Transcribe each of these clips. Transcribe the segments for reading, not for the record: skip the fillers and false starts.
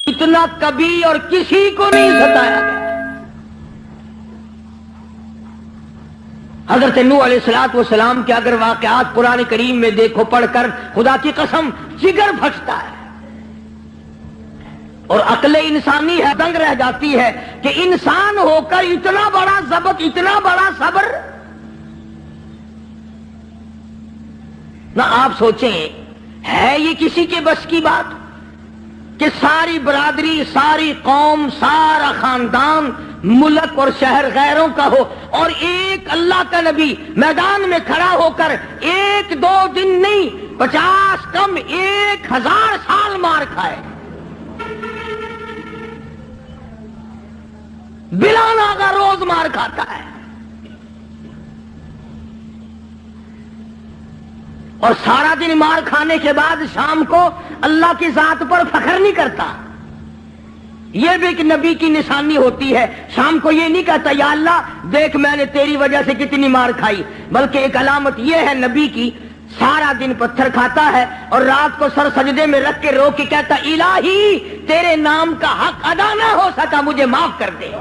اتنا کبھی اور کسی کو نہیں ستایا گیا۔ حضرت نوح علیہ الصلوۃ والسلام کے اگر واقعات قرآن کریم میں دیکھو پڑھ کر، خدا کی قسم جگر پھٹتا ہے، اور عقل انسانی ہے دنگ رہ جاتی ہے کہ انسان ہو کر اتنا بڑا ضبط، اتنا بڑا صبر۔ نہ آپ سوچیں ہے یہ کسی کے بس کی بات کہ ساری برادری، ساری قوم، سارا خاندان، ملک اور شہر غیروں کا ہو، اور ایک اللہ کا نبی میدان میں کھڑا ہو کر ایک دو دن نہیں، 50 کم 1000 سال مار کھائے، بلا ناغہ روز مار کھاتا ہے، اور سارا دن مار کھانے کے بعد شام کو اللہ کی ذات پر فخر نہیں کرتا۔ یہ بھی ایک نبی کی نشانی ہوتی ہے، شام کو یہ نہیں کہتا یا اللہ دیکھ میں نے تیری وجہ سے کتنی مار کھائی، بلکہ ایک علامت یہ ہے نبی کی، سارا دن پتھر کھاتا ہے اور رات کو سر سجدے میں رکھ کے رو کے کہتا الہی تیرے نام کا حق ادا نہ ہو سکا، مجھے معاف کر دے۔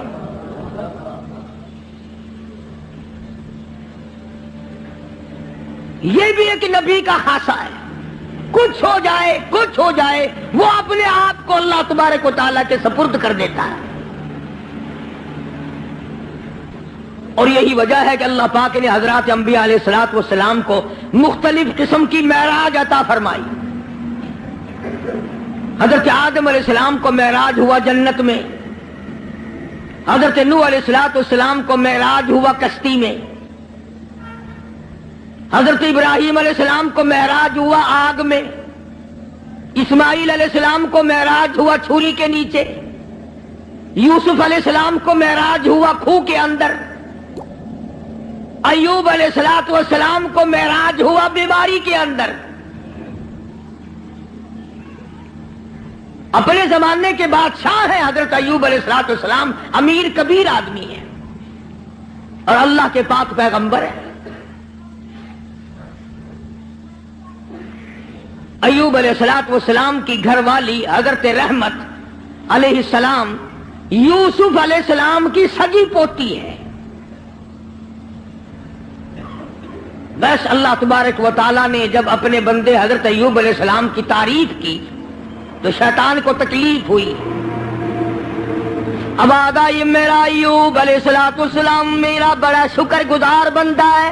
یہ بھی ایک نبی کا خاصہ ہے، کچھ ہو جائے وہ اپنے آپ کو اللہ تبارک و تعالیٰ کے سپرد کر دیتا ہے۔ اور یہی وجہ ہے کہ اللہ پاک نے حضرات انبیاء علیہ الصلوۃ والسلام کو مختلف قسم کی معراج عطا فرمائی۔ حضرت آدم علیہ السلام کو معراج ہوا جنت میں، حضرت نوح علیہ الصلوۃ والسلام کو معراج ہوا کشتی میں، حضرت ابراہیم علیہ السلام کو معراج ہوا آگ میں، اسماعیل علیہ السلام کو معراج ہوا چھری کے نیچے، یوسف علیہ السلام کو معراج ہوا کھوہ کے اندر، ایوب علیہ السلام کو معراج ہوا بیماری کے اندر۔ اپنے زمانے کے بادشاہ ہیں حضرت ایوب علیہ السلام، امیر کبیر آدمی ہے اور اللہ کے پاک پیغمبر ہے۔ ایوب علیہ السلام کی گھر والی حضرت رحمت علیہ السلام یوسف علیہ السلام کی سگی پوتی ہے۔ بس اللہ تبارک و تعالیٰ نے جب اپنے بندے حضرت ایوب علیہ السلام کی تعریف کی تو شیطان کو تکلیف ہوئی۔ اب آگا یہ میرا ایوب علیہ السلام میرا بڑا شکر گزار بندہ ہے،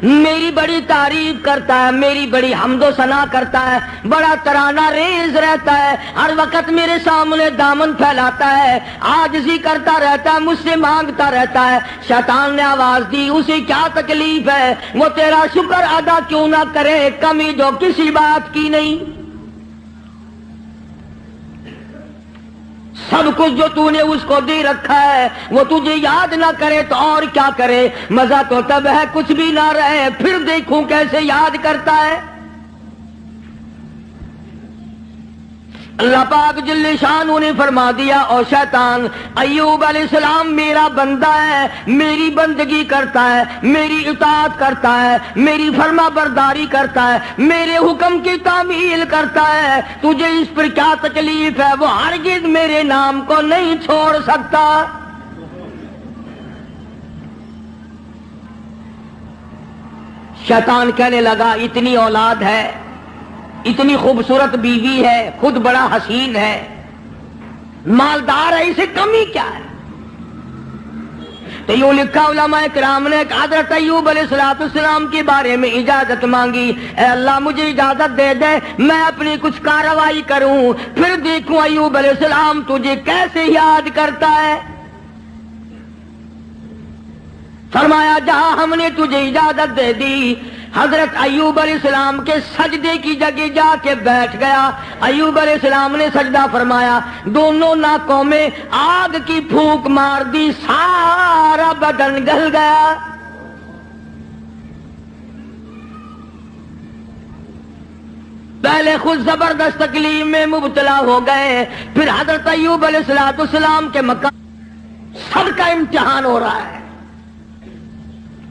میری بڑی تعریف کرتا ہے، میری بڑی حمد و ثنا کرتا ہے، بڑا ترانہ ریز رہتا ہے، ہر وقت میرے سامنے دامن پھیلاتا ہے، عاجزی کرتا رہتا ہے، مجھ سے مانگتا رہتا ہے۔ شیطان نے آواز دی اسے کیا تکلیف ہے، وہ تیرا شکر ادا کیوں نہ کرے، کمی جو کسی بات کی نہیں، سب کچھ جو تو نے اس کو دے رکھا ہے وہ تجھے یاد نہ کرے تو اور کیا کرے، مزہ تو تب ہے کچھ بھی نہ رہے، پھر دیکھوں کیسے یاد کرتا ہے۔ اللہ پاک جل شانہ نے فرما دیا او شیطان ایوب علیہ السلام میرا بندہ ہے، میری بندگی کرتا ہے، میری اطاعت کرتا ہے، میری فرما برداری کرتا ہے، میرے حکم کی تعمیل کرتا ہے، تجھے اس پر کیا تکلیف ہے، وہ ہرگز میرے نام کو نہیں چھوڑ سکتا۔ شیطان کہنے لگا اتنی اولاد ہے، اتنی خوبصورت بیوی ہے، خود بڑا حسین ہے، مالدار ہے، اسے کمی کیا ہے؟ تو یوں لکھا علماء کرام نے کہ حضرت ایوب علیہ السلام کے بارے میں اجازت مانگی، اے اللہ مجھے اجازت دے دے میں اپنی کچھ کارروائی کروں، پھر دیکھوں ایوب علیہ السلام تجھے کیسے یاد کرتا ہے۔ فرمایا جہاں ہم نے تجھے اجازت دے دی، حضرت ایوب علیہ السلام کے سجدے کی جگہ جا کے بیٹھ گیا۔ ایوب علیہ السلام نے سجدہ فرمایا، دونوں ناکوں میں آگ کی پھونک مار دی، سارا بدن گل گیا۔ پہلے خود زبردست تکلیف میں مبتلا ہو گئے، پھر حضرت ایوب علیہ السلام کے مقام سب کا امتحان ہو رہا ہے۔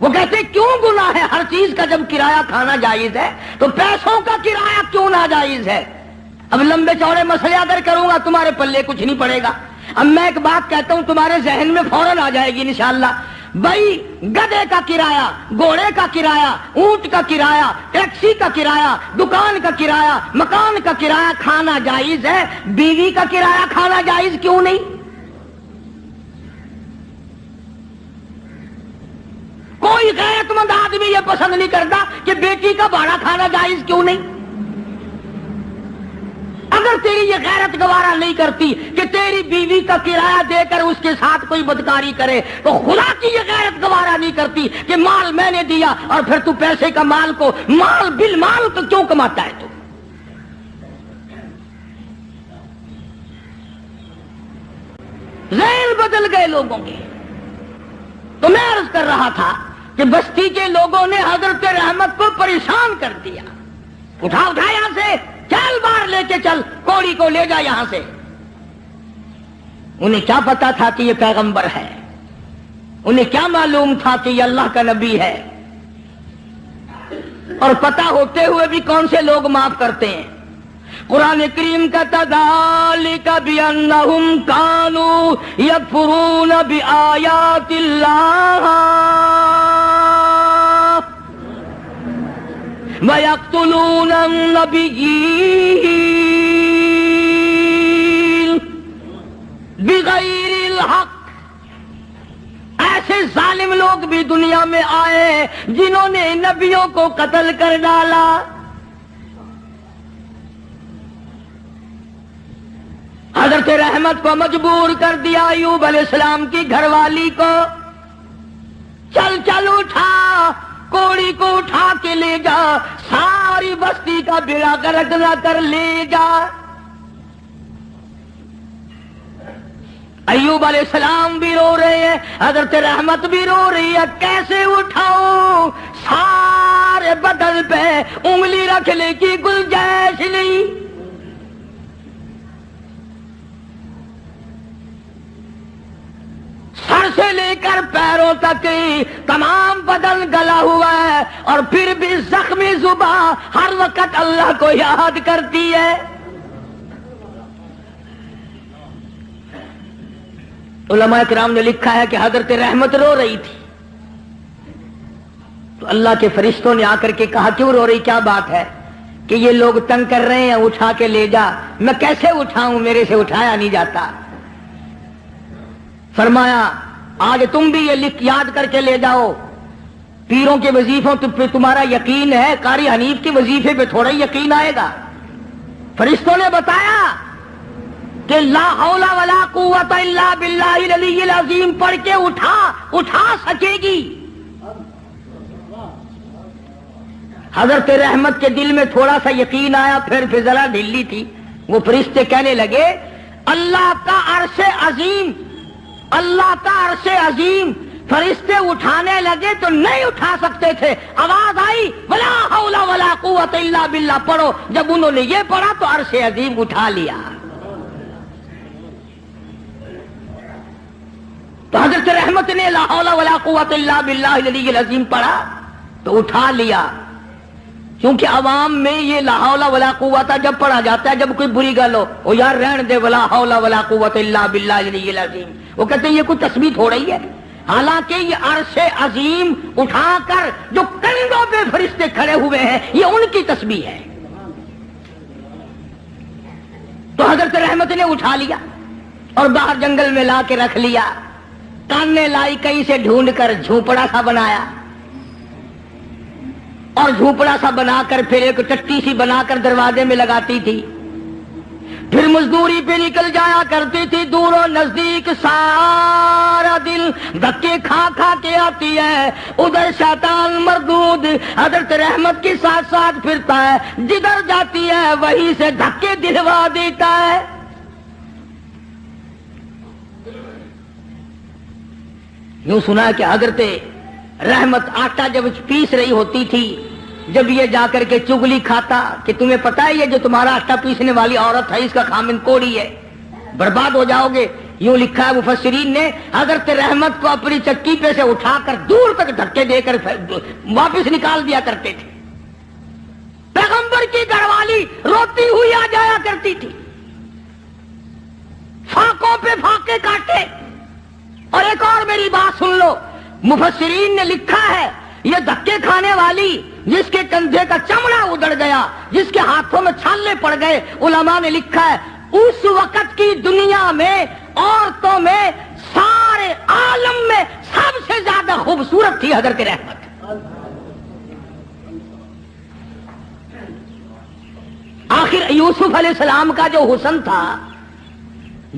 وہ کہتے کیوں گناہ ہے؟ ہر چیز کا جب کرایہ کھانا جائز ہے تو پیسوں کا کرایہ کیوں ناجائز ہے؟ اب لمبے چوڑے مسئلے اگر کروں گا تمہارے پلے کچھ نہیں پڑے گا. اب میں ایک بات کہتا ہوں تمہارے ذہن میں فوراً آ جائے گی انشاءاللہ. بھائی گدھے کا کرایہ، گھوڑے کا کرایہ، اونٹ کا کرایہ، ٹیکسی کا کرایہ، دکان کا کرایہ، مکان کا کرایہ کھانا جائز ہے، بیوی کا کرایہ کھانا جائز کیوں نہیں؟ کوئی غیرت مند آدمی یہ پسند نہیں کرتا کہ بیٹی کا بھاڑا کھانا جائز کیوں نہیں؟ اگر تیری یہ غیرت گوارا نہیں کرتی کہ تیری بیوی کا کرایہ دے کر اس کے ساتھ کوئی بدکاری کرے، تو خدا کی یہ غیرت گوارا نہیں کرتی کہ مال میں نے دیا اور پھر تو پیسے کا مال کو مال بالمال کو کیوں کماتا ہے؟ تو ذہن بدل گئے لوگوں کے. تو میں عرض کر رہا تھا کہ بستی کے لوگوں نے حضرت رحمت کو پریشان کر دیا. اٹھا یہاں سے، چل باہر لے کے چل، کوڑی کو لے جا یہاں سے. انہیں کیا پتا تھا کہ یہ پیغمبر ہے؟ انہیں کیا معلوم تھا کہ یہ اللہ کا نبی ہے؟ اور پتہ ہوتے ہوئے بھی کون سے لوگ معاف کرتے ہیں؟ قرآن کریم کا ذالک بأنہم کانوا یکفرون بآیات اللہ وَيَقْتُلُونَ النَّبِيِّينَ بِغَيْرِ الْحَقِّ. ایسے ظالم لوگ بھی دنیا میں آئے جنہوں نے نبیوں کو قتل کر ڈالا. حضرت رحمت کو مجبور کر دیا ایوب علیہ السلام کی گھر والی کو، چل چل اٹھا، کوڑی کو اٹھا کے لے جا، ساری بستی کا بیڑا غرق نہ کر لے جا. ایوب علیہ السلام بھی رو رہے ہیں، حضرت رحمت بھی رو رہی ہے. کیسے اٹھاؤں؟ سارے بدن پہ انگلی رکھنے کی گنجائش نہیں. سر سے لے کر پیروں تک تمام بدن گلا ہوا ہے، اور پھر بھی زخمی زباں ہر وقت اللہ کو یاد کرتی ہے. علماء کرام نے لکھا ہے کہ حضرت رحمت رو رہی تھی تو اللہ کے فرشتوں نے آ کر کے کہا کیوں رو رہی، کیا بات ہے؟ کہ یہ لوگ تنگ کر رہے ہیں، اٹھا کے لے جا. میں کیسے اٹھاؤں؟ میرے سے اٹھایا نہیں جاتا. فرمایا آج تم بھی یہ لکھ یاد کر کے لے جاؤ، پیروں کے وظیفوں پہ تمہارا یقین ہے، قاری حنیف کے وظیفے پہ تھوڑا یقین آئے گا. فرشتوں نے بتایا کہ لا حول ولا قوت الا باللہ العلی العظیم پڑھ کے اٹھا سکے گی. حضرت رحمت کے دل میں تھوڑا سا یقین آیا، پھر ذرا ڈھیلی تھی. وہ فرشتے کہنے لگے اللہ کا عرش عظیم، اللہ کا عرش عظیم. فرشتے اٹھانے لگے تو نہیں اٹھا سکتے تھے. آواز آئی ولا حول ولا قوت الا باللہ پڑھو. جب انہوں نے یہ پڑھا تو عرش عظیم اٹھا لیا. تو حضرت رحمت نے لا حول ولا قوت الا باللہ العلی العظیم پڑھا تو اٹھا لیا. کیونکہ عوام میں یہ لا حول ولا قوت جب پڑھا جاتا ہے، جب کوئی بری گل ہو، وہ یار رہن دے ولا حول ولا قوت الا باللہ العلی العظیم، وہ کہتے ہیں یہ کوئی تسبیح ہو رہی ہے. حالانکہ یہ عرش عظیم اٹھا کر جو کندھوں پہ فرشتے کھڑے ہوئے ہیں یہ ان کی تسبیح ہے. تو حضرت رحمت نے اٹھا لیا اور باہر جنگل میں لا کے رکھ لیا. کاننے لائی کہیں سے ڈھونڈ کر جھونپڑا سا بنایا، اور جھونپڑا سا بنا کر پھر ایک ٹٹی سی بنا کر دروازے میں لگاتی تھی. پھر مزدوری پہ نکل جایا کرتی تھی دور و نزدیک. سارا دل دھکے کھا کھا کے آتی ہے. ادھر شیطان مردود حضرت رحمت کے ساتھ ساتھ پھرتا ہے، جدھر جاتی ہے وہیں سے دھکے دلوا دیتا ہے. یوں سنا ہے کہ حضرت رحمت آٹا جب پیس رہی ہوتی تھی، جب یہ جا کر کے چگلی کھاتا کہ تمہیں پتا ہے یہ جو تمہارا آٹا پیسنے والی عورت ہے اس کا خامن کوڑی ہے، برباد ہو جاؤ گے. یوں لکھا ہے مفسرین نے، حضرت رحمت کو اپنی چکی پہ سے اٹھا کر دور تک دھکے دے کر واپس نکال دیا کرتے تھے۔ پیغمبر کی گھر والی روتی ہوئی آ جایا کرتی تھی، فاقوں پہ فاقے کاٹے۔ اور ایک اور میری بات سن لو، مفسرین نے لکھا ہے یہ دھکے کھانے والی جس کے کندھے کا چمڑا ادڑ گیا، جس کے ہاتھوں میں چھالے پڑ گئے، علماء نے لکھا ہے اس وقت کی دنیا میں عورتوں میں سارے عالم میں سب سے زیادہ خوبصورت تھی حضرت رحمت۔ آخر یوسف علیہ السلام کا جو حسن تھا،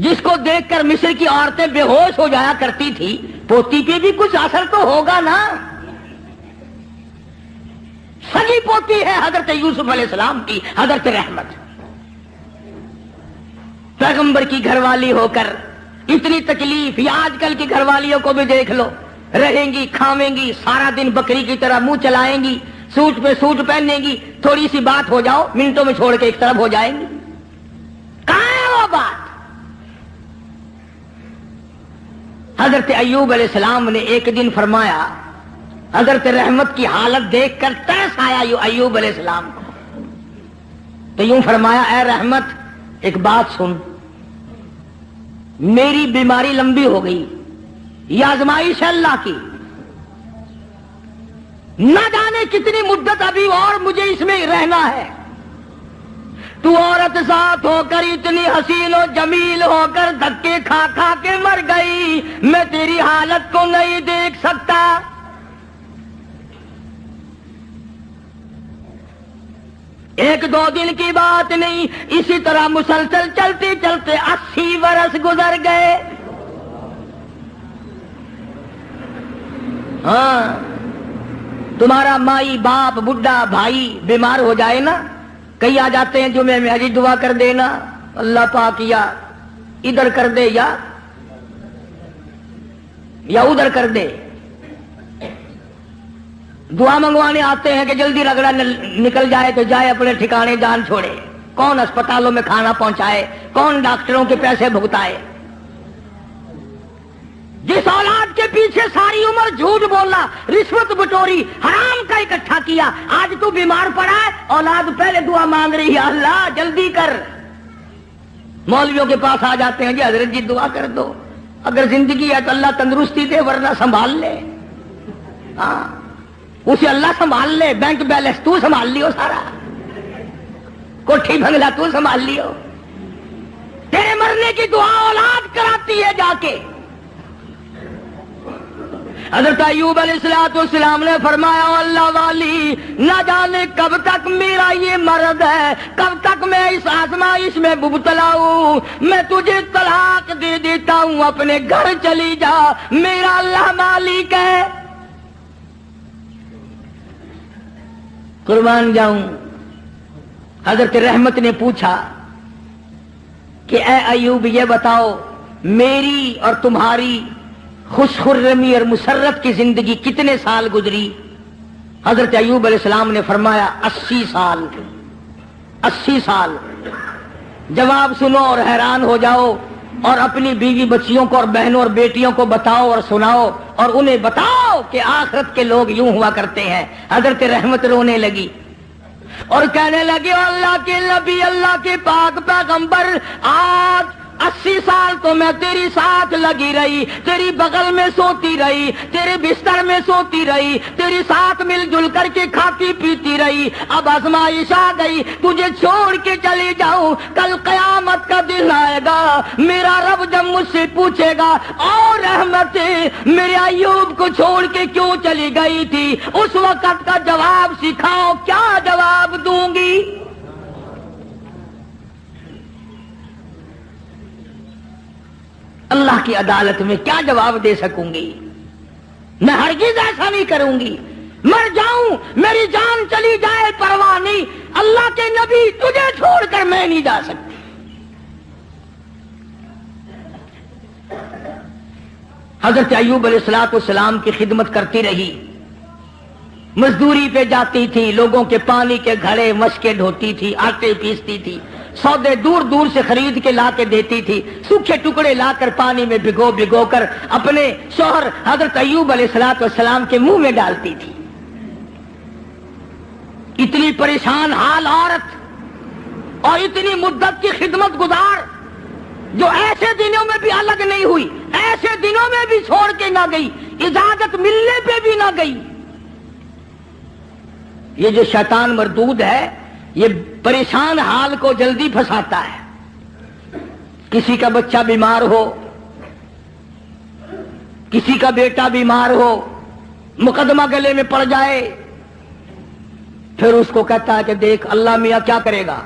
جس کو دیکھ کر مصر کی عورتیں بے ہوش ہو جایا کرتی تھی، پوتی پہ بھی کچھ اثر تو ہوگا نا۔ سگی پوتی ہے حضرت یوسف علیہ السلام کی حضرت رحمت، پیغمبر کی گھر والی ہو کر اتنی تکلیف۔ یا آج کل کی گھر والیوں کو بھی دیکھ لو، رہیں گی، کھاویں گی، سارا دن بکری کی طرح منہ چلائیں گی، سوٹ پہ سوٹ پہنیں گی، تھوڑی سی بات ہو جاؤ منٹوں میں چھوڑ کے ایک طرف ہو جائیں گی۔ کہاں ہے وہ بات؟ حضرت ایوب علیہ السلام نے ایک دن فرمایا، حضرت رحمت کی حالت دیکھ کر ترس آیا ایوب علیہ السلام کو، تو یوں فرمایا، اے رحمت ایک بات سن، میری بیماری لمبی ہو گئی، یہ آزمائش ہے اللہ کی، نہ جانے کتنی مدت ابھی اور مجھے اس میں رہنا ہے۔ تو عورت ساتھ ہو کر اتنی حسین و جمیل ہو کر دھکے کھا کھا کے مر گئی، میں تیری حالت کو نہیں دیکھ سکتا۔ ایک دو دن کی بات نہیں، اسی طرح مسلسل چلتے چلتے 80 برس گزر گئے۔ ہاں، تمہارا مائی باپ بڈھا بھائی بیمار ہو جائے نا، کئی آ جاتے ہیں جمعے میں، حجی دعا کر دینا اللہ پاک، یا ادھر کر دے یا ادھر کر دے، دعا منگوانے آتے ہیں کہ جلدی رگڑا نکل جائے تو جائے اپنے ٹھکانے، جان چھوڑے۔ کون اسپتالوں میں کھانا پہنچائے، کون ڈاکٹروں کے پیسے بھگتائے۔ جس اولاد کے پیچھے ساری عمر جھوٹ بولا، رشوت بٹوری، حرام کا اکٹھا کیا، آج تو بیمار پڑا ہے، اولاد پہلے دعا مانگ رہی ہے، اللہ جلدی کر۔ مولویوں کے پاس آ جاتے ہیں، جی حضرت جی دعا کر دو، اگر زندگی ہے تو اللہ تندرستی دے، ورنہ سنبھال لے۔ ہاں، اسے اللہ سنبھال لے، بینک بیلنس تو سنبھال لیو، سارا کوٹھی بنگلہ تو سنبھال لیو، تیرے مرنے کی دعا اولاد کراتی ہے جا کے۔ حضرت ایوب علیہ السلام نے فرمایا، اللہ والی نہ جانے کب تک میرا یہ مرض ہے، کب تک میں اس آزمائش میں مبتلا ہوں، میں تجھے طلاق دے دیتا ہوں، اپنے گھر چلی جا، میرا اللہ مالک ہے۔ قربان جاؤں۔ حضرت رحمت نے پوچھا کہ اے ایوب یہ بتاؤ، میری اور تمہاری خوش خرمی اور مسرت کی زندگی کتنے سال گزری؟ حضرت ایوب علیہ السلام نے فرمایا 80 سال۔ 80 سال۔ جواب سنو اور حیران ہو جاؤ، اور اپنی بیوی بچیوں کو اور بہنوں اور بیٹیوں کو بتاؤ اور سناؤ، اور انہیں بتاؤ کہ آخرت کے لوگ یوں ہوا کرتے ہیں۔ حضرت رحمت رونے لگی اور کہنے لگے، اللہ کے نبی، اللہ کے پاک پیغمبر، آج 80 سال تو میں تیری ساتھ لگی رہی، تیری بغل میں سوتی رہی، تیرے بستر میں سوتی رہی، تیری ساتھ مل جل کر کے کھاتی پیتی رہی، اب آزمائش آ گئی، تجھے چھوڑ کے چلی جاؤں، کل قیامت کا دن آئے گا، میرا رب جب مجھ سے پوچھے گا، اور رحمت میرے ایوب کو چھوڑ کے کیوں چلی گئی تھی، اس وقت کا جواب سکھاؤ، کیا جواب دوں گی؟ اللہ کی عدالت میں کیا جواب دے سکوں گی؟ میں ہرگز ایسا نہیں کروں گی، مر جاؤں، میری جان چلی جائے پرواہ نہیں، اللہ کے نبی تجھے چھوڑ کر میں نہیں جا سکتی۔ حضرت ایوب علیہ السلام کی خدمت کرتی رہی، مزدوری پہ جاتی تھی، لوگوں کے پانی کے گھڑے مشکیں ڈھوتی تھی، آٹے پیستی تھی، سودے دور دور سے خرید کے لا کے دیتی تھی، سوکھے ٹکڑے لا کر پانی میں بھگو بھگو کر اپنے شوہر حضرت ایوب علیہ السلام کے منہ میں ڈالتی تھی۔ اتنی پریشان حال عورت اور اتنی مدت کی خدمت گزار، جو ایسے دنوں میں بھی الگ نہیں ہوئی، ایسے دنوں میں بھی چھوڑ کے نہ گئی، اجازت ملنے پہ بھی نہ گئی۔ یہ جو شیطان مردود ہے یہ پریشان حال کو جلدی پھنساتا ہے۔ کسی کا بچہ بیمار ہو، کسی کا بیٹا بیمار ہو، مقدمہ گلے میں پڑ جائے، پھر اس کو کہتا ہے کہ دیکھ اللہ میاں کیا کرے گا،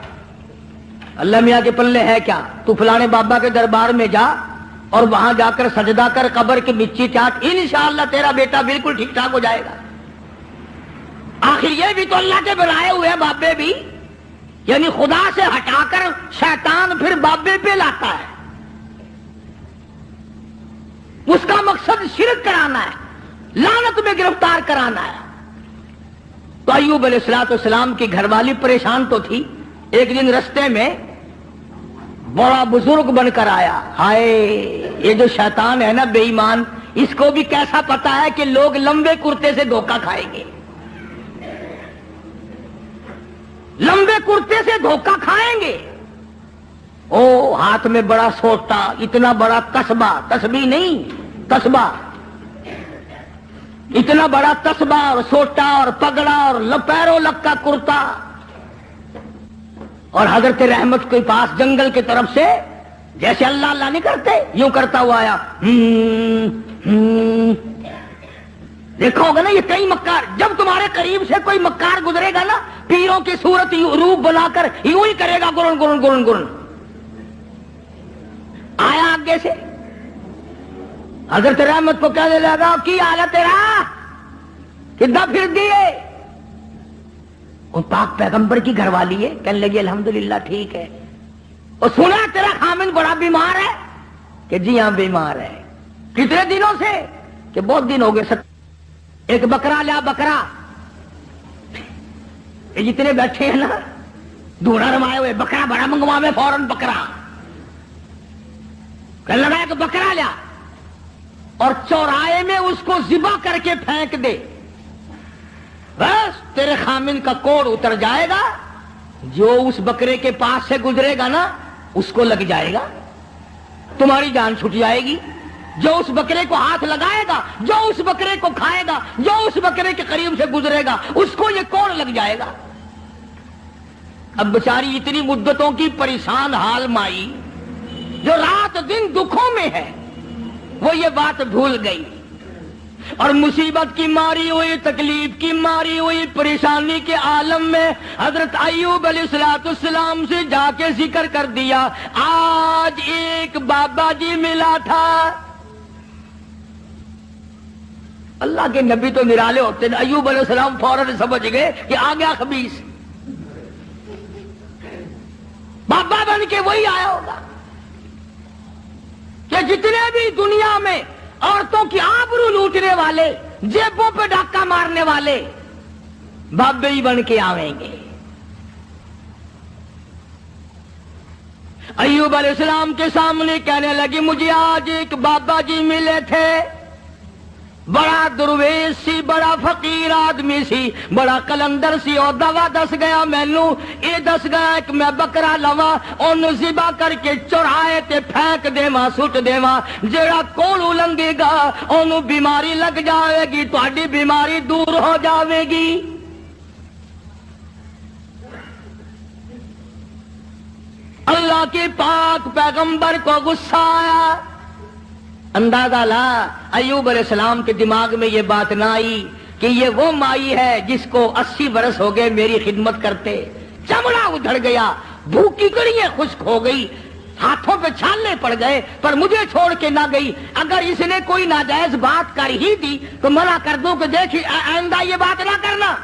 اللہ میاں کے پلے ہے کیا، تو فلانے بابا کے دربار میں جا اور وہاں جا کر سجدہ کر، قبر کی مٹی چاٹ، انشاءاللہ تیرا بیٹا بالکل ٹھیک ٹھاک ہو جائے گا۔ آخر یہ بھی تو اللہ کے بنائے ہوئے بابے بھی، یعنی خدا سے ہٹا کر شیطان پھر بابے پہ لاتا ہے، اس کا مقصد شرک کرانا ہے، لعنت میں گرفتار کرانا ہے۔ تو ایوب علیہ السلام کی گھر والی پریشان تو تھی۔ ایک دن رستے میں بڑا بزرگ بن کر آیا، ہائے یہ جو شیطان ہے نا بے ایمان، اس کو بھی کیسا پتا ہے کہ لوگ لمبے کرتے سے دھوکہ کھائیں گے، لمبے کرتے سے دھوکہ کھائیں گے۔ او ہاتھ میں بڑا سوٹا، اتنا بڑا تسبہ، تسبیح نہیں تسبہ، اتنا بڑا تسبہ اور سوٹا اور پگڑا اور پیروں لگ کا کرتا، اور حضرت رحمت کے پاس جنگل کی طرف سے جیسے اللہ اللہ نہیں کرتے یوں کرتا ہوا آیا۔ دیکھا ہوگا نا یہ کئی مکار، جب تمہارے قریب سے کوئی مکار گزرے گا نا پیروں کی صورت روپ بنا کر یوں ہی کرے گا، گرن گرن گرن گرن۔ آیا آگے سے حضرت رحمت کو کہنے لگا کی حال ہے تیرا، کدھر پھر دیے؟ ان پاک پیغمبر کی گھر والی ہے، کہنے لگی الحمدللہ ٹھیک ہے۔ اور سنا تیرا خامن بڑا بیمار ہے؟ کہ جی ہاں بیمار ہے۔ کتنے دنوں سے؟ کہ بہت دن ہو گئے۔ ایک بکرا لیا، بکرا، یہ جتنے بیٹھے ہیں نا دھونا رمائے ہوئے، بکرا بڑا منگوا میں فوراً بکرا، کہنے لگا کہ بکرا لیا اور چوراہے میں اس کو ذبح کر کے پھینک دے، بس تیرے خامن کا کوڑ اتر جائے گا، جو اس بکرے کے پاس سے گزرے گا نا اس کو لگ جائے گا، تمہاری جان چھٹ جائے گی۔ جو اس بکرے کو ہاتھ لگائے گا، جو اس بکرے کو کھائے گا، جو اس بکرے کے قریب سے گزرے گا اس کو یہ کوڑ لگ جائے گا۔ اب بیچاری اتنی مدتوں کی پریشان حال مائی جو رات دن دکھوں میں ہے، وہ یہ بات بھول گئی اور مصیبت کی ماری ہوئی، تکلیف کی ماری ہوئی، پریشانی کے عالم میں حضرت ایوب علیہ السلام سے جا کے ذکر کر دیا، آج ایک بابا جی ملا تھا۔ اللہ کے نبی تو نرالے ہوتے ہیں، ایوب علیہ السلام فوراً سمجھ گئے کہ آ گیا خبیث، بابا بن کے وہی آیا ہوگا کہ جتنے بھی دنیا میں عورتوں کی آبرو لوٹنے والے، جیبوں پہ ڈاکہ مارنے والے بابے ہی بن کے آویں گے۔ ایوب علیہ السلام کے سامنے کہنے لگی مجھے آج ایک بابا جی ملے تھے، بڑا درویش سی، بڑا فقیر آدمی سی، بڑا کلندر سی، اور دوا دس گیا مینو، یہ دس گیا کہ میں بکرا لوا انہوں ذبح کر کے چوراہے تے پھینک دیواں، سٹ دیواں، جیڑا کوڑ لنگے گا انہوں بیماری لگ جاوے گی، تہاڈی بیماری دور ہو جاوے گی۔ اللہ کے پاک پیغمبر کو غصہ آیا۔ اندازہ لا ایوب علیہ السلام کے دماغ میں یہ بات نہ آئی کہ یہ وہ مائی ہے جس کو 80 برس ہو گئے میری خدمت کرتے، چمڑا ادھڑ گیا، بھوکی کڑیاں خشک ہو گئی، ہاتھوں پہ چھالے پڑ گئے، پر مجھے چھوڑ کے نہ گئی۔ اگر اس نے کوئی ناجائز بات کر ہی دی تو منع کر دوں کہ دیکھ آئندہ یہ بات نہ کرنا،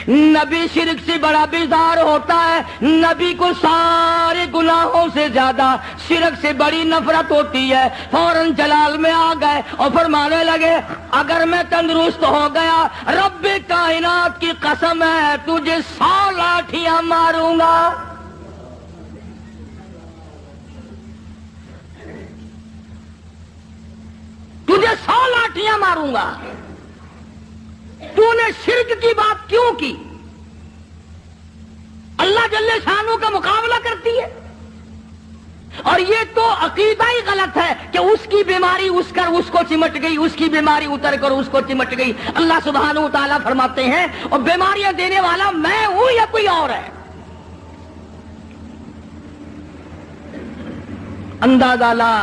نبی شرک سے بڑا بیزار ہوتا ہے، نبی کو سارے گناہوں سے زیادہ شرک سے بڑی نفرت ہوتی ہے۔ فوراً جلال میں آ گئے اور فرمانے لگے اگر میں تندرست ہو گیا رب کائنات کی قسم ہے تجھے 100 لاٹھیاں ماروں گا۔ تجھے 100 لاٹھیاں ماروں گا۔ تو نے شرک کی بات کیوں کی؟ اللہ جل شانہ کا مقابلہ کرتی ہے، اور یہ تو عقیدہ ہی غلط ہے کہ اس کی بیماری اس کو چمٹ گئی، اس کی بیماری اتر کر اس کو چمٹ گئی۔ اللہ سبحانہ و تعالیٰ فرماتے ہیں اور بیماریاں دینے والا میں ہوں یا کوئی اور ہے؟ اندازہ لا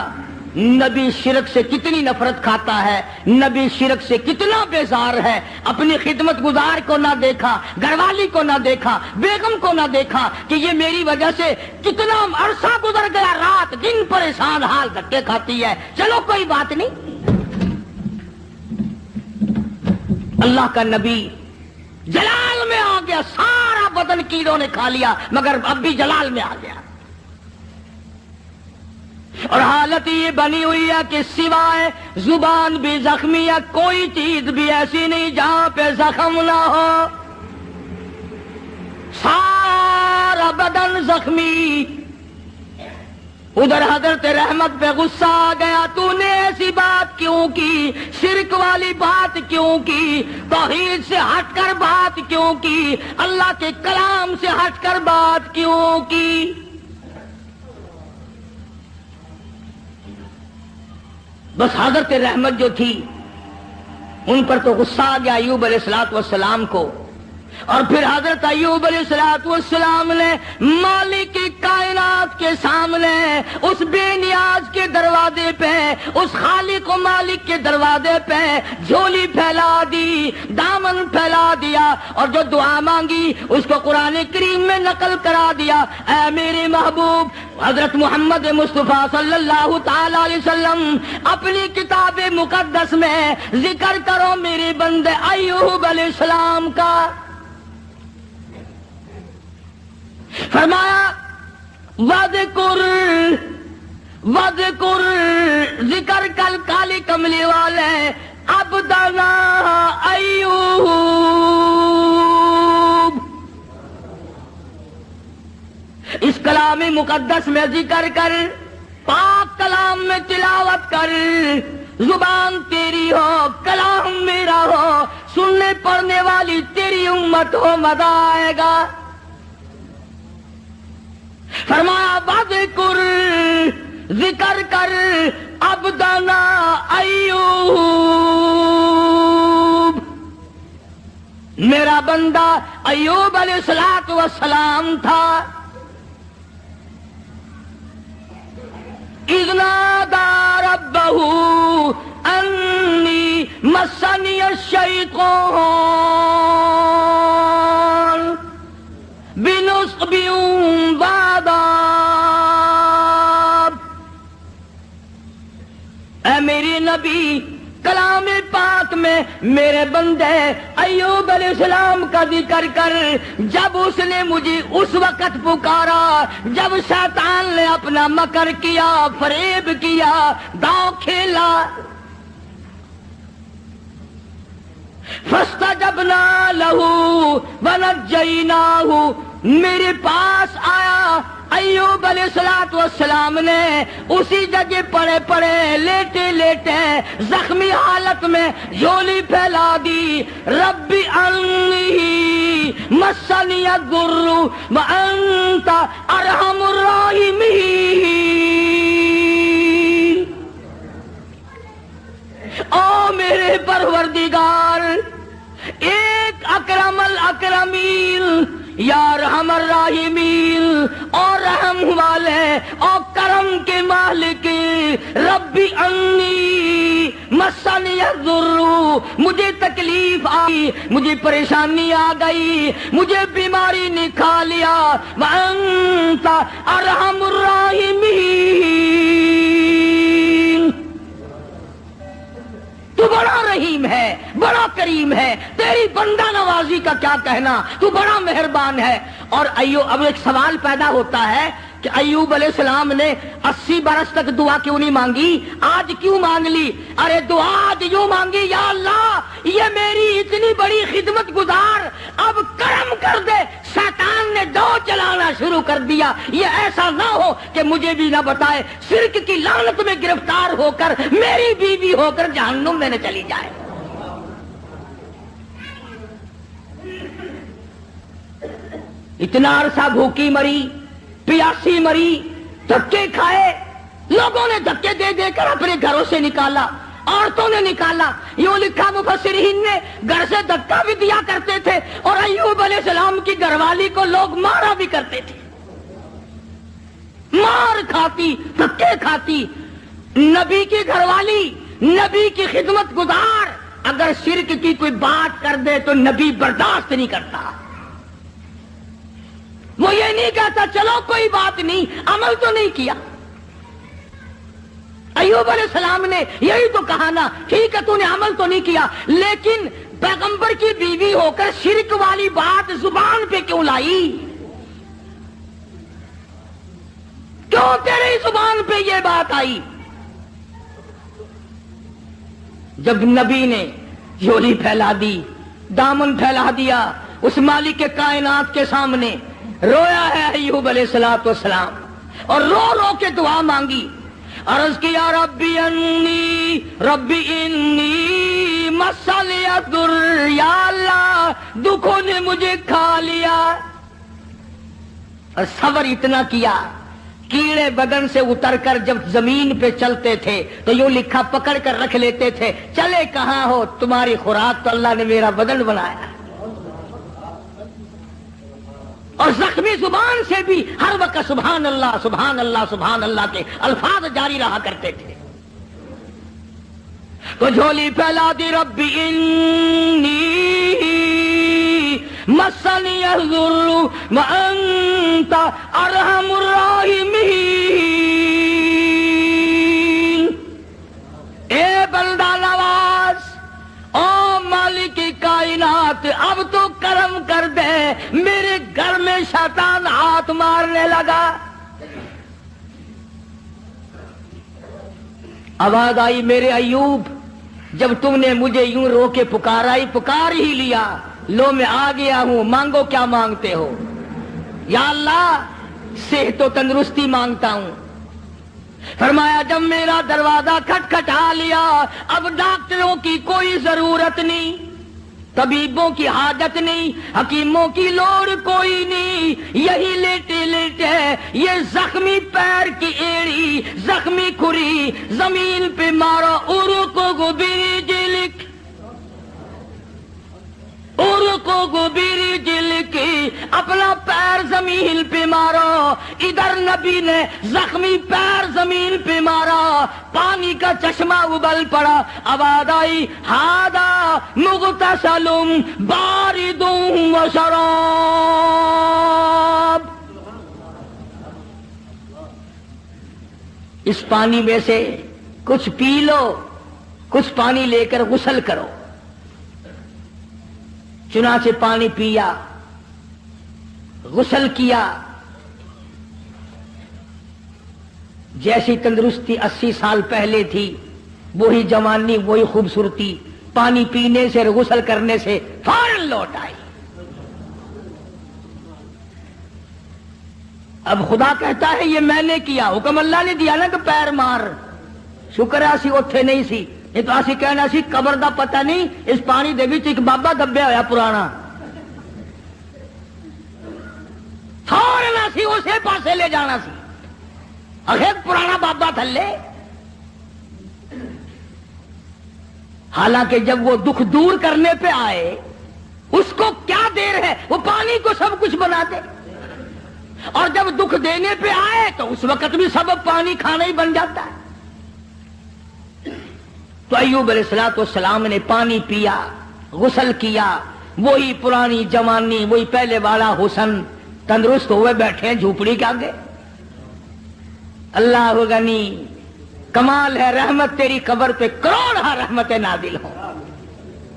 نبی شرک سے کتنی نفرت کھاتا ہے، نبی شرک سے کتنا بیزار ہے۔ اپنی خدمت گزار کو نہ دیکھا، گھر والی کو نہ دیکھا، بیگم کو نہ دیکھا کہ یہ میری وجہ سے کتنا عرصہ گزر گیا، رات دن پریشان حال دھکے کھاتی ہے، چلو کوئی بات نہیں۔ اللہ کا نبی جلال میں آ گیا، سارا بدن کیڑوں نے کھا لیا مگر اب بھی جلال میں آ گیا، اور حالت یہ بنی ہوئی ہے کہ سوائے زبان بھی زخمی ہے، کوئی چیز بھی ایسی نہیں جہاں پہ زخم نہ ہو، سارا بدن زخمی۔ ادھر حضرت رحمت پہ غصہ آ گیا، تو نے ایسی بات کیوں کی، شرک والی بات کیوں کی، توحید سے ہٹ کر بات کیوں کی، اللہ کے کلام سے ہٹ کر بات کیوں کی؟ بس حضرت رحمت جو تھی ان پر تو غصہ آ گیا ایوب علیہ الصلوۃ والسلام کو، اور پھر حضرت ایوب علیہ الصلوۃ والسلام نے مالک کائنات کے سامنے اس بے نیاز کے دروازے پہ، اس خالق و مالک کے دروازے پہ جھولی پھیلا دی، دامن پھیلا دیا، اور جو دعا مانگی اس کو قرآن کریم میں نقل کرا دیا۔ اے میرے محبوب حضرت محمد مصطفیٰ صلی اللہ تعالی علیہ وسلم اپنی کتاب مقدس میں ذکر کرو میرے بندے ایوب علیہ السلام کا۔ فرمایا وذکر ذکر کل کالی کملی والے عبدنا ایوب، اس کلام مقدس میں ذکر کر، پاک کلام میں تلاوت کر، زبان تیری ہو کلام میرا ہو، سننے پڑھنے والی تیری امت ہو، مزہ آئے گا۔ فرمایا وذکر ذکر کر عبدنا ایوب، میرا بندہ ایوب علیہ الصلوۃ والسلام تھا۔ اذ نادى ربه انی مسنی الشیطان بنصب وعذاب۔ اے میری نبی کلام پاک میں میرے بندے ایوب علیہ السلام کا ذکر کر، جب اس نے مجھے اس وقت پکارا جب شیطان نے اپنا مکر کیا، فریب کیا، داؤ کھیلا۔ فاستجبنا له ونجیناہ، میرے پاس آیا ایوب علیہ الصلوۃ والسلام نے، اسی جگہ پڑے پڑے لیٹے لیٹے زخمی حالت میں جھولی پھیلا دی۔ رب انی مسنی الضر وانت ارحم الراحمین۔ او میرے پروردگار، ایک اکرم الاکرمین، یا رحم الراحمین، اور رحم والے اور کرم کے مالک، رب انی مسنی الضر، مجھے تکلیف آئی، مجھے پریشانی آ گئی، مجھے بیماری نے کھا لیا، وانت ارحم الراحمین، تو بڑا رحیم ہے، بڑا کریم ہے، تیری بندہ نوازی کا کیا کہنا، تو بڑا مہربان ہے۔ اور اب ایک سوال پیدا ہوتا ہے کہ ایوب علیہ السلام نے 80 برس تک دعا کیوں نہیں مانگی، آج کیوں مانگ لی؟ ارے دعا آج یوں مانگی، یا اللہ یہ میری اتنی بڑی خدمت گزار، اب کرم کر دے، شیطان نے دو چلانا شروع کر دیا، یہ ایسا نہ ہو کہ مجھے بھی نہ بتائے، شرک کی لعنت میں گرفتار ہو کر میری بیوی ہو کر جہنم میں نہ چلی جائے۔ اتنا عرصہ بھوکی مری، پیاسی مری، دھکے کھائے، لوگوں نے دھکے دے دے کر اپنے گھروں سے نکالا، عورتوں نے نکالا، یوں لکھا مفسرین نے گھر سے دھکا بھی دیا کرتے تھے، اور ایوب علیہ السلام کی گھر والی کو لوگ مارا بھی کرتے تھے، مار کھاتی، دھکے کھاتی۔ نبی کی گھر والی، نبی کی خدمت گزار اگر شرک کی کوئی بات کر دے تو نبی برداشت نہیں کرتا، وہ یہ نہیں کہتا چلو کوئی بات نہیں، عمل تو نہیں کیا۔ ایوب علیہ السلام نے یہی تو کہا نا، ٹھیک ہے تو نے عمل تو نہیں کیا، لیکن پیغمبر کی بیوی ہو کر شرک والی بات زبان پہ کیوں لائی؟ کیوں تیری زبان پہ یہ بات آئی؟ جب نبی نے جھولی پھیلا دی، دامن پھیلا دیا اس مالک کے کائنات کے سامنے، رویا ہے ایوب علیہ السلام، اور رو رو کے دعا مانگی، عرض کیا ربی انی مسنی الضر، یا اللہ دکھوں نے مجھے کھا لیا، اور صبر اتنا کیا، کیڑے بدن سے اتر کر جب زمین پہ چلتے تھے تو یوں لکھا پکڑ کر رکھ لیتے تھے، چلے کہاں ہو، تمہاری خوراک تو اللہ نے میرا بدن بنایا۔ اور زخمی زبان سے بھی ہر وقت سبحان اللہ سبحان اللہ سبحان اللہ کے الفاظ جاری رہا کرتے تھے۔ تو جھولی پھیلا دی، ربی انی مسنی الضر وانت ارحم الراحمین، اے بندہ نواز، او مالک کائنات، اب تو کرم کر دے، میرے گھر میں شیطان ہاتھ مارنے لگا۔ آواز آئی، میرے ایوب جب تم نے مجھے یوں رو کے پکار ہی لیا، لو میں آ گیا ہوں، مانگو کیا مانگتے ہو؟ یا اللہ صحت و تندرستی مانگتا ہوں۔ فرمایا جب میرا دروازہ کھٹکھٹا لیا، اب ڈاکٹروں کی کوئی ضرورت نہیں، طبیبوں کی حاجت نہیں، حکیموں کی لوڑ کوئی نہیں، یہی لیٹے لیٹے یہ زخمی پیر کی ایڑی، زخمی کھری زمین پہ مارو، ارکو برجلک، ارکو برجلک، اپنا پیر زمین پہ مارو۔ ادھر نبی نے زخمی پیر زمین پہ مارا، پانی کا چشمہ ابل پڑا، آواز آئی ہاذا مغتسل بارد و شراب، اس پانی میں سے کچھ پی لو، کچھ پانی لے کر غسل کرو۔ چنانچہ پانی پیا، غسل کیا، جیسی تندرستی 80 سال پہلے تھی وہی جوانی، وہی خوبصورتی، پانی پینے سے اور غسل کرنے سے فوراً لوٹ آئی۔ اب خدا کہتا ہے یہ میں نے کیا، حکم اللہ نے دیا نا کہ پیر مار، شکر ہے اسی اوتھے نہیں سی، نہیں تو اسی کہنا سی قبر دا پتہ نہیں، اس پانی دے وچ ایک بابا دبیا ہویا پرانا، فوراً اسی اسے پاسے لے جانا سی، آخر پرانا بابا تھلے۔ حالانکہ جب وہ دکھ دور کرنے پہ آئے، اس کو کیا دیر ہے، وہ پانی کو سب کچھ بنا دے، اور جب دکھ دینے پہ آئے تو اس وقت بھی سبب پانی کھانا ہی بن جاتا ہے۔ تو ایوب علیہ السلام نے پانی پیا، غسل کیا، وہی پرانی جوانی، وہی پہلے والا حسن، تندرست ہوئے بیٹھے ہیں جھوپڑی کے آگے۔ اللہ غنی، کمال ہے رحمت تیری قبر پہ کروڑ رحمتیں نازل ہوں۔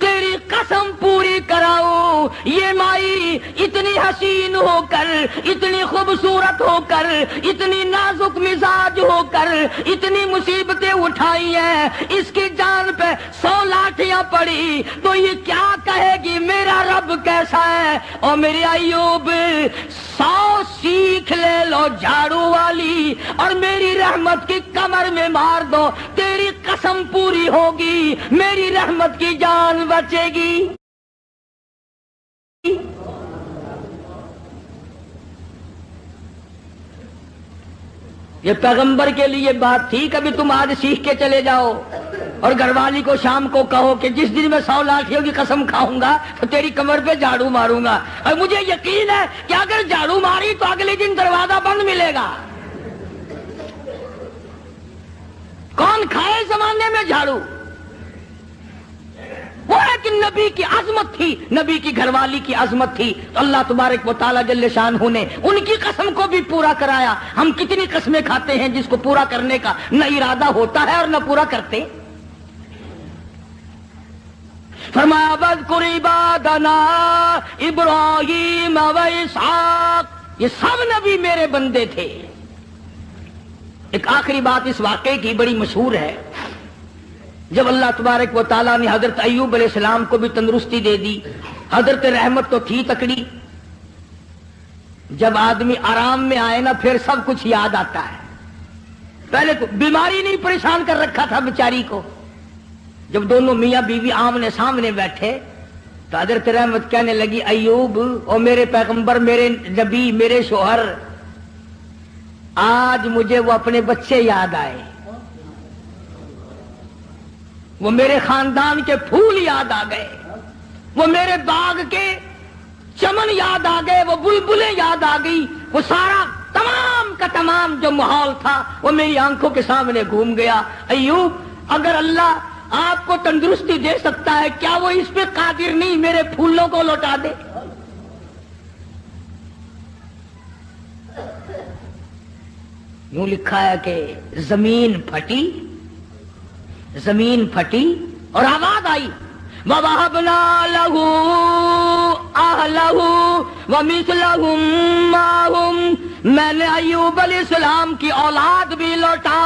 تیری قسم پوری کراؤں، یہ مائی اتنی حسین ہو کر، اتنی خوبصورت ہو کر، اتنی نازک مزاج ہو کر، اتنی مصیبتیں اٹھائی ہیں، اس کی جان پہ 100 لاٹھیاں پڑی تو یہ کیا کہے گی میرا رب کیسا ہے؟ اور میرے ایوب 100 سیکھ لے لو جھاڑو والی اور میری رحمت کی کمر میں مار دو، تیری قسم پوری ہوگی، میری رحمت کی جان بچے گی۔ یہ پیغمبر کے لیے بات تھی، کبھی تم آج سیکھ کے چلے جاؤ اور گھر والی کو شام کو کہو کہ جس دن میں 100 لاٹھیوں کی قسم کھاؤں گا تو تیری کمر پہ جھاڑو ماروں گا، اور مجھے یقین ہے کہ اگر جھاڑو ماری تو اگلے دن دروازہ بند ملے گا۔ کون کھائے زمانے میں جھاڑو؟ وہ ہے کہ نبی کی عظمت تھی، نبی کی گھر والی کی عظمت تھی، تو اللہ تبارک و تعالیٰ جل شانہ نے ان کی قسم کو بھی پورا کرایا۔ ہم کتنی قسمیں کھاتے ہیں جس کو پورا کرنے کا نہ ارادہ ہوتا ہے اور نہ پورا کرتے۔ فرمایا وَاذْكُرْ عِبَادَنَا إِبْرَاهِيمَ وَإِسْحَاقَ، یہ سب نبی میرے بندے تھے۔ ایک آخری بات اس واقعے کی بڑی مشہور ہے، جب اللہ تبارک و تعالیٰ نے حضرت ایوب علیہ السلام کو بھی تندرستی دے دی، حضرت رحمت تو تھی تکڑی، جب آدمی آرام میں آئے نا پھر سب کچھ یاد آتا ہے۔ پہلے تو بیماری نہیں پریشان کر رکھا تھا بیچاری کو، جب دونوں میاں بیوی آمنے سامنے بیٹھے تو حضرت رحمت کہنے لگی ایوب اور میرے پیغمبر، میرے نبی، میرے شوہر، آج مجھے وہ اپنے بچے یاد آئے، وہ میرے خاندان کے پھول یاد آ گئے، وہ میرے باغ کے چمن یاد آ گئے، وہ بلبلیں یاد آ گئی، وہ سارا تمام کا تمام جو ماحول تھا وہ میری آنکھوں کے سامنے گھوم گیا۔ ایوب، اگر اللہ آپ کو تندرستی دے سکتا ہے، کیا وہ اس پہ قادر نہیں میرے پھولوں کو لوٹا دے؟ یوں لکھا ہے کہ زمین پھٹی اور آواز آئی وَوَهَبْنَا لَهُ أَهْلَهُ وَمِثْلَهُمْ مَعَهُمْ، میں نے ایوب علیہ السلام کی اولاد بھی لوٹا